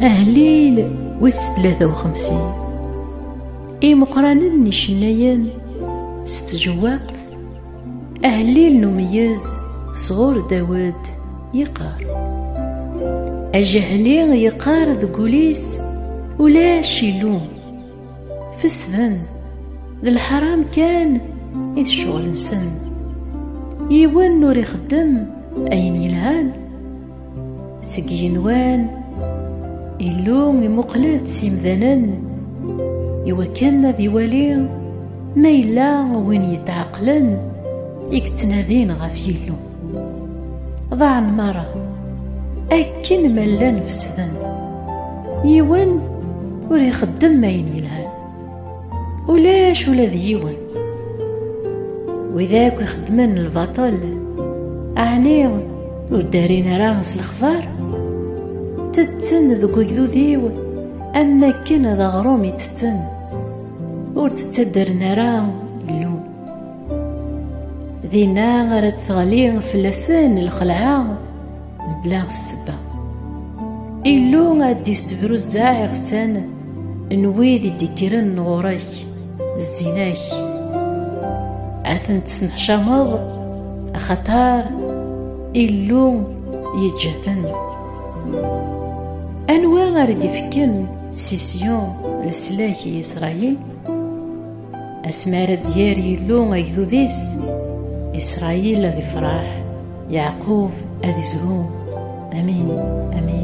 أهليل ويس 53 مقرانين نشنايان ستجوات. أهليل نميز صغور داود يقار أجهلي يقار ذقوليس ولا شيلوم فسذن ذا الحرام كان إذ شغل نسن يوان نور يخدم أين يلهان سقينوان إلوم يمقلت سيمذنن يوكلنا ذي ولي ما إلا وين يتعقلن يكتنادين غفيلو ضاع المرة أكن ملان فسدن يوان ور يخدم ما ينيلهان ولاش ولا ذيوان وذاك يخدمن البطل أعني ودارين راغس الخفار تتن ذوك ذو أما كان ذا غرومي تتن ور تتدر نرا اللوم ذينا غرد تغلي فلسان الخلعة بلا السبا إلو غادي يسبرو الزاعر سنة نويدي ديكيرن غوريك الزيناك عثن تسنح شامض خطار إلو يتجفن أنوا غارد يفكن سيسيون لسلاكي إسرائيل أسمار ديار يلو غيذو ذيس إسرائيل ذي فرح يعقوب أذي زهوم. أمين أمين.